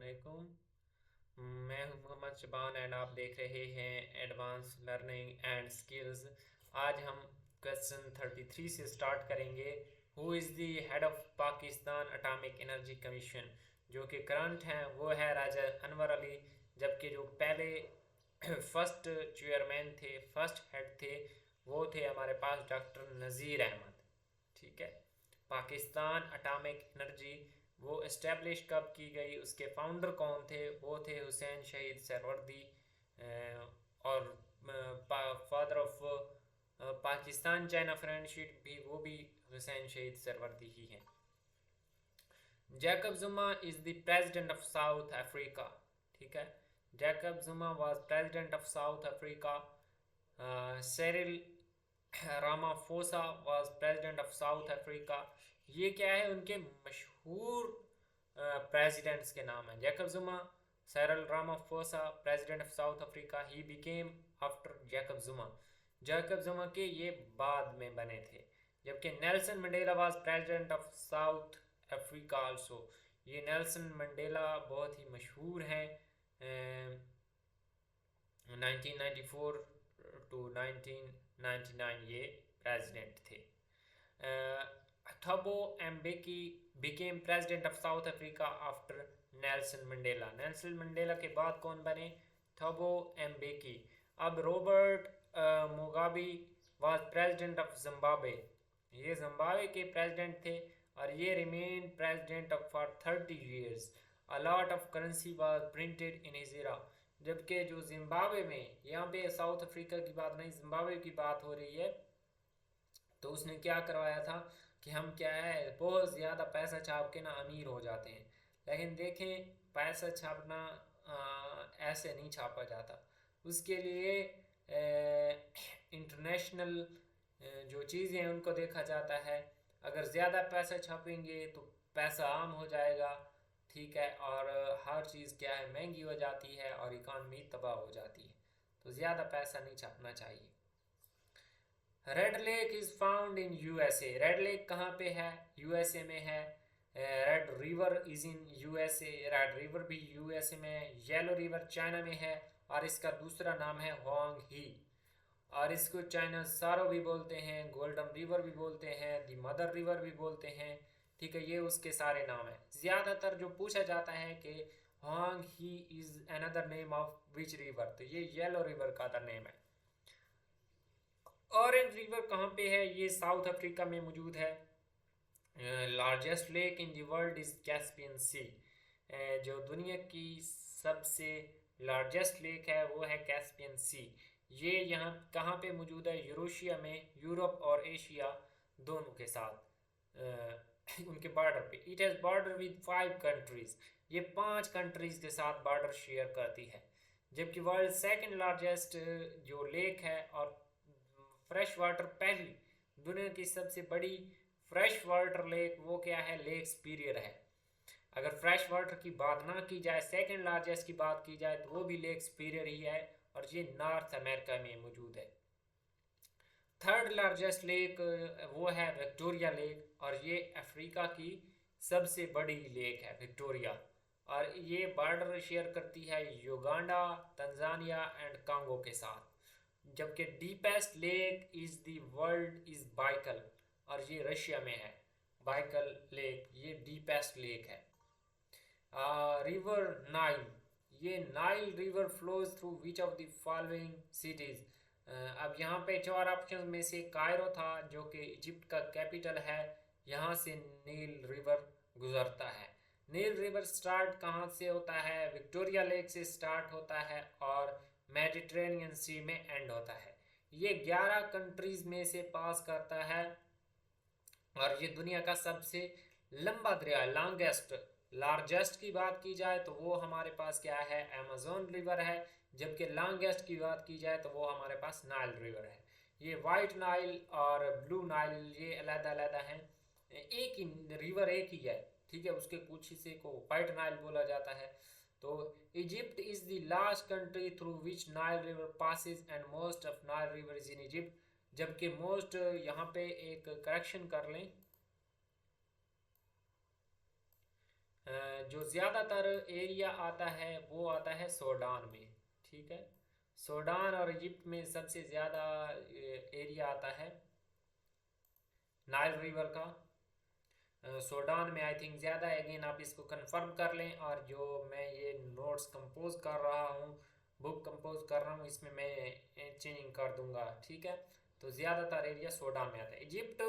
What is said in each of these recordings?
अस्सलामुअलैकुम। मैं हूं मोहम्मद शबान एंड आप देख रहे हैं एडवांस लर्निंग एंड स्किल्स। आज हम क्वेश्चन 33 से स्टार्ट करेंगे। Who is the head of Pakistan atomic energy commission? जो कि करंट हैं वो है राजा अनवर अली, जबकि जो पहले फर्स्ट चेयरमैन थे, फर्स्ट हेड थे, वो थे हमारे पास डॉक्टर नज़ीर अहमद। ठीक है। पाकिस्तान एटॉमिक एनर्जी वो इस्टेब्लिश कब की गई, उसके फाउंडर कौन थे? वो थे हुसैन शहीद सरवर्दी, और father of Pakistan China friendship भी वो भी हुसैन शहीद सरवर्दी ही हैं। Jacob Zuma is the president of South Africa. ठीक है। Jacob Zuma was president of South Africa. Cyril Ramaphosa was president of South Africa. ये क्या है, उनके मशहूर प्रेसिडेंट्स के नाम हैं। Jacob Zuma, Cyril Ramaphosa, president of South Africa. He became after Jacob Zuma. Jacob Zuma के ये बाद में बने थे। जबकि Nelson Mandela was president of South Africa also. ये नेल्सन मंडेला बहुत ही मशहूर हैं। 1994 टू 1999 ये प्रेसिडेंट थे। Thabo Mbeki became president of South Africa after Nelson Mandela. Nelson Mandela के बाद कौन बने? Thabo Mbeki. अब Robert Mugabe was president of Zimbabwe. ये जिम्बाब्वे के प्रेसिडेंट थे और ये remain president of for 30 years। A lot of currency was printed in his era. जबकि जो जिम्बाब्वे में, यहाँ पे साउथ अफ्रीका की बात नहीं, जिम्बाब्वे की बात हो रही है, तो उसने क्या करवाया था कि हम क्या है बहुत ज़्यादा पैसा छाप के ना अमीर हो जाते हैं। लेकिन देखें, पैसा छापना ऐसे नहीं छापा जाता। उसके लिए इंटरनेशनल जो चीज़ें हैं उनको देखा जाता है। अगर ज़्यादा पैसा छापेंगे तो पैसा आम हो जाएगा। ठीक है। और हर चीज़ क्या है, महंगी हो जाती है और इकॉनमी तबाह हो जाती है। तो ज़्यादा पैसा नहीं छापना चाहिए। Red lake is found in USA. Red lake कहाँ पे है? यूएसए में है। Red river is in USA. Red river भी यूएसए में है। येलो रिवर चाइना में है और इसका दूसरा नाम है होंग ही। और इसको चाइना सारो भी बोलते हैं, गोल्डन रिवर भी बोलते हैं, दी मदर रिवर भी बोलते हैं। ठीक है, ये उसके सारे नाम हैं। ज़्यादातर जो पूछा जाता है कि Huang He is another name of which river, तो ये येलो रिवर का अदर नेम है। ऑरेंज रिवर कहाँ पे है? ये साउथ अफ्रीका में मौजूद है। Largest lake in the world is Caspian Sea. जो दुनिया की सबसे लार्जेस्ट लेक है वो है कैस्पियन सी। ये यहाँ कहाँ पे मौजूद है? यूरोशिया में, यूरोप और एशिया दोनों के साथ उनके बॉर्डर पे। It has border with 5 countries. ये 5 कंट्रीज के साथ बॉर्डर शेयर करती है। जबकि वर्ल्ड सेकंड लार्जेस्ट जो लेक है और फ्रेश वाटर पहली दुनिया की सबसे बड़ी फ्रेश वाटर लेक वो क्या है? लेक सुपीरियर है। अगर फ्रेश वाटर की बात ना की जाए, सेकंड लार्जेस्ट की बात की जाए, तो वो भी लेक सुपीरियर ही है और ये नॉर्थ अमेरिका में मौजूद है। थर्ड लार्जेस्ट लेक वो है विक्टोरिया लेक और ये अफ्रीका की सबसे बड़ी लेक है विक्टोरिया। और ये बॉर्डर शेयर करती है युगांडा, तंजानिया एंड कांगो के साथ। जबकि deepest lake is the world is Baikal और ये रशिया में है। बाइकल लेक ये डीपेस्ट लेक है। रिवर नाइल, ये Nile river flows through which of the following cities? अब यहाँ पे 4 ऑप्शन में से कायरो था जो कि इजिप्ट का कैपिटल है। यहाँ से नील रिवर गुजरता है। नील रिवर स्टार्ट कहाँ से होता है? विक्टोरिया लेक से स्टार्ट होता है और मेडिटेरेनियन सी में एंड होता है। ये 11 कंट्रीज में से पास करता है और ये दुनिया का सबसे लंबा दरिया, लॉन्गेस्ट। लार्जेस्ट की बात की जाए तो वो हमारे पास क्या है? अमेजोन रिवर है। जबकि लॉन्गेस्ट की बात की जाए तो वो हमारे पास नाइल रिवर है। ये वाइट नाइल और ब्लू नाइल ये अलग अलग हैं। एक ही रिवर एक ही है। ठीक है, उसके कुछ हिस्से को वाइट नाइल बोला जाता है। तो Egypt is the last country through which Nile river passes and most of Nile river is in Egypt. जबकि मोस्ट, यहाँ पे एक करेक्शन कर लें, जो ज़्यादातर एरिया आता है वो आता है सूडान में, ठीक है। सूडान और इजिप्ट में सबसे ज़्यादा एरिया आता है नाइल रिवर का। सूडान में आई थिंक ज़्यादा है। अगेन आप इसको कंफर्म कर लें, और जो मैं ये नोट्स कंपोज कर रहा हूँ, बुक कंपोज कर रहा हूँ, इसमें मैं चेंजिंग कर दूंगा, ठीक है। तो ज़्यादातर एरिया सूडान में आता है। इजिप्ट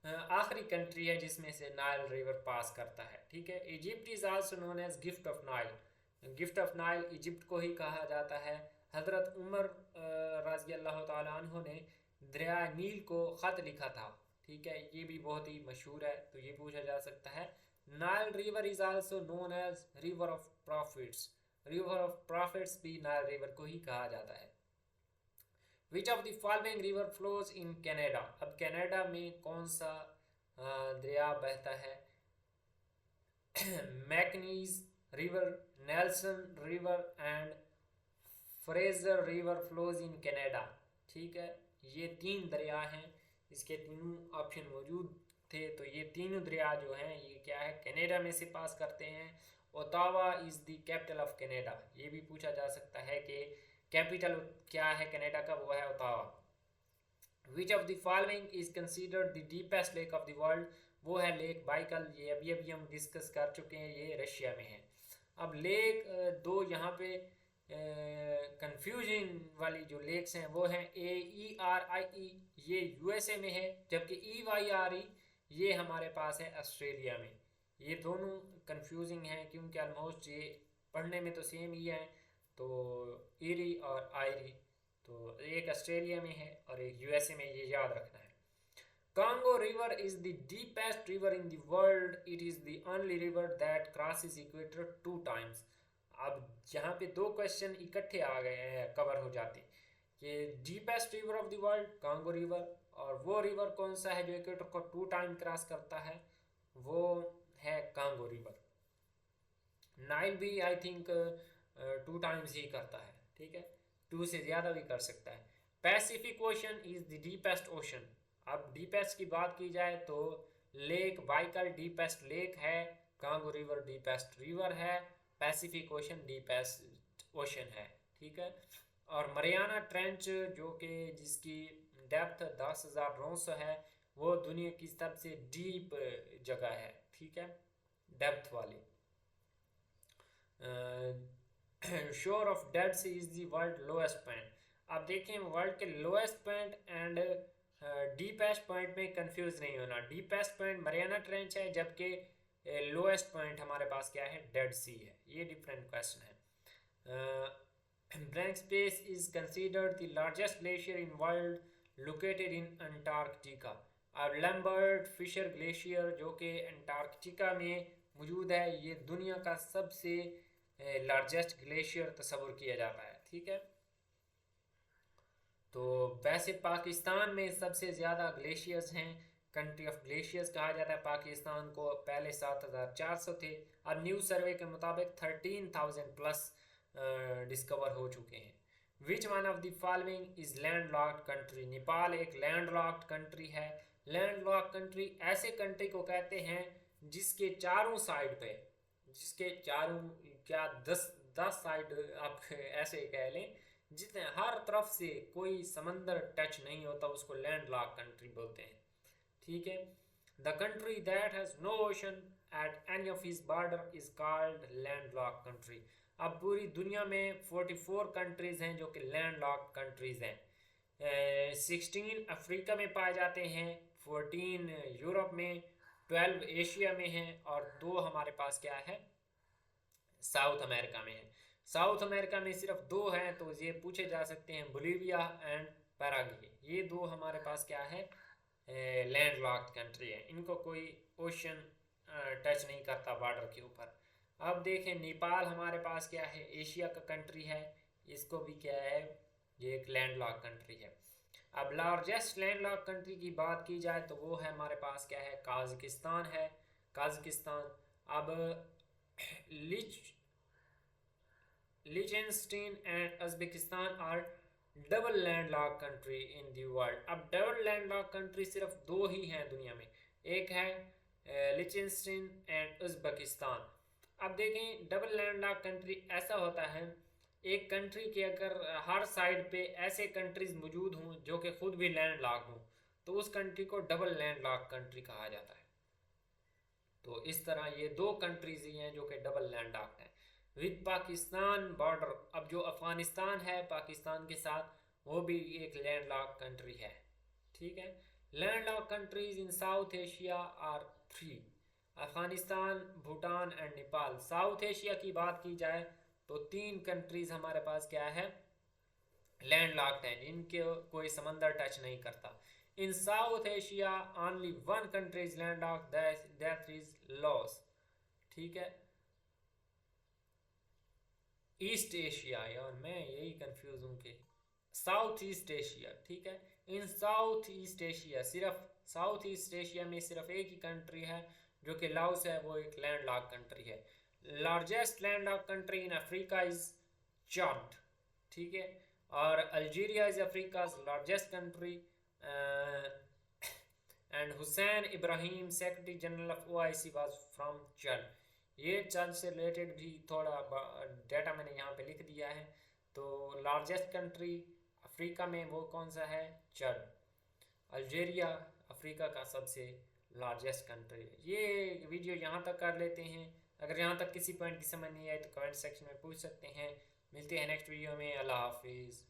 आखिरी कंट्री है जिसमें से नाइल रिवर पास करता है, ठीक है। Egypt is also known as gift of Nile. Gift of Nile Egypt को ही कहा जाता है। हज़रत उमर रज़ी अल्लाह तआला अन्हु ने दरिया नील को ख़त लिखा था, ठीक है। ये भी बहुत ही मशहूर है, तो ये पूछा जा सकता है। Nile river is also known as river of prophets. River of prophets भी नाइल रिवर को ही कहा जाता है। Which of the following river flows in Canada. अब कनाडा में कौन सा दरिया बहता है? Mackenzie river, Nelson river and Fraser river flows in Canada, ठीक है। ये 3 दरिया हैं, इसके तीनों ऑप्शन मौजूद थे। तो ये तीनों दरिया जो हैं ये क्या है, कनाडा में से पास करते हैं। Ottawa is the capital of Canada. ये भी पूछा जा सकता है कि कैपिटल क्या है कनाडा का, वो है Ottawa. Which of the following is considered the deepest lake of the world. वो है लेक बाइकल। ये अभी अभी हम डिस्कस कर चुके हैं, ये रशिया में है। अब लेक दो यहाँ पे कंफ्यूजन वाली जो लेक्स हैं वो हैं AERIE, ये यूएसए में है, जबकि EYRE ये हमारे पास है ऑस्ट्रेलिया में। ये दोनों कंफ्यूजिंग हैं क्योंकि ऑलमोस्ट ये पढ़ने में तो सेम ही है। तो ईरी और आयरी, तो एक ऑस्ट्रेलिया में है और एक यूएसए में, ये याद रखना है। Congo river is the deepest river in the world. It is the only river that crosses equator 2 times. अब यहाँ पे 2 क्वेश्चन इकट्ठे आ गए हैं, कवर हो जाते हैं। ये deepest river of the world Congo river, और वो रिवर कौन सा है जो इक्वेटर को 2 टाइम क्रॉस करता है, वो है कांगो रिवर। नाइल भी आई थिंक 2 टाइम्स ही करता है, ठीक है, 2 से ज़्यादा भी कर सकता है। Pacific ocean is the deepest ocean. अब डीपेस्ट की बात की जाए तो लेक बाइकल डीपेस्ट लेक है, कांगो रिवर डीपेस्ट रिवर है, पैसिफिक ओशन डीपेस्ट ओशन है, ठीक है। और मरियाना ट्रेंच जो कि जिसकी डेप्थ 10,900 है, वो दुनिया की सबसे डीप जगह है, ठीक है, डेप्थ वाली। Shore of Dead Sea is the world lowest point. अब देखें वर्ल्ड के lowest point and deepest point में कंफ्यूज नहीं होना। डीपेस्ट पॉइंट मरियाना ट्रेंच है, जबकि लोएस्ट पॉइंट हमारे पास क्या है, डेड सी है। ये डिफरेंट क्वेश्चन है। Blank space is considered the largest glacier in world located in Antarctica. अब लैम्बर्ट फिशर ग्लेशियर जो कि अंटार्कटिका में मौजूद है, ये दुनिया का सबसे लार्जेस्ट ग्लेशियर तस्वुर किया जाता है, ठीक है। तो वैसे पाकिस्तान में सबसे ज़्यादा ग्लेशियर्स हैं, कंट्री ऑफ ग्लेशियर्स कहा जाता है पाकिस्तान को। पहले 7,400 थे, अब न्यू सर्वे के मुताबिक 13,000 प्लस डिस्कवर हो चुके हैं। Which one of the following is land locked country. Nepal एक लैंड लॉक्ड कंट्री है। लैंड लॉक्ड कंट्री ऐसे कंट्री को कहते हैं जिसके चारों साइड पे, जिसके चारों क्या 10 साइड आप ऐसे कह लें, जितने हर तरफ से कोई समंदर टच नहीं होता, उसको लैंड लॉक कंट्री बोलते हैं, ठीक है। The country that has no ocean at any of his border is called land lock country. अब पूरी दुनिया में 44 कंट्रीज हैं जो कि लैंड लॉक कंट्रीज हैं। 16 अफ्रीका में पाए जाते हैं, 14 यूरोप में, 12 एशिया में हैं, और 2 हमारे पास क्या है, साउथ अमेरिका में है। साउथ अमेरिका में सिर्फ 2 हैं, तो ये पूछे जा सकते हैं बोलीविया एंड पैराग्वे। ये 2 हमारे पास क्या है, लैंड लॉक्ड कंट्री है, इनको कोई ओशन टच नहीं करता बॉर्डर के ऊपर। अब देखें नेपाल हमारे पास क्या है, एशिया का कंट्री है, इसको भी क्या है, ये एक लैंड लॉक्ड कंट्री है। अब लार्जेस्ट लैंड लॉक्ड कंट्री की बात की जाए तो वो है हमारे पास क्या है, काज़किस्तान है, काज़किस्तान। अब Liechtenstein and Uzbekistan are double land lock country in the world. अब डबल लैंड लॉक कंट्री सिर्फ 2 ही हैं दुनिया में, एक है लिचेनस्टीन एंड उज़्बेकिस्तान। अब देखें डबल लैंडलॉक कंट्री ऐसा होता है, एक कंट्री के अगर हर साइड पे ऐसे कंट्रीज मौजूद हों जो कि खुद भी लैंडलॉक हों, तो उस कंट्री को डबल लैंडलॉक कंट्री कहा जाता है। तो इस तरह ये दो कंट्रीज ही हैं जो कि डबल लैंडलॉक हैं विद पाकिस्तान बॉर्डर। अब जो अफगानिस्तान है पाकिस्तान के साथ, वो भी एक लैंडलॉक कंट्री है। ठीक है। Landlock countries in South Asia are 3: Afghanistan, Bhutan and Nepal. South Asia की बात की जाए तो 3 कंट्रीज हमारे पास क्या है, लैंडलॉक्ड हैं, जिनके कोई समंदर टच नहीं करता। In South Asia only 1 country is landlocked, that is Laos. ठीक है। ईस्ट एशिया, यार मैं यही कंफ्यूज हूँ कि साउथ ईस्ट एशिया। ठीक है। इन साउथ ईस्ट एशिया, सिर्फ साउथ ईस्ट एशिया में सिर्फ एक ही कंट्री है जो कि लाओस है, वो एक लैंडलॉक कंट्री है। Largest landlock country in Africa is Chad. ठीक है। और Algeria is Africa's largest country. And Hussein Ibrahim secretary general of OIC was from Chad. ये चाद से रिलेटेड भी थोड़ा डाटा मैंने यहाँ पे लिख दिया है। तो लार्जेस्ट कंट्री अफ्रीका में वो कौन सा है, चाड। अल्जीरिया अफ्रीका का सबसे लार्जेस्ट कंट्री है। ये वीडियो यहाँ तक कर लेते हैं। अगर यहाँ तक किसी पॉइंट की समझ नहीं आए तो कमेंट सेक्शन में पूछ सकते हैं। मिलते हैं नेक्स्ट वीडियो में। अल्लाह हाफिज़।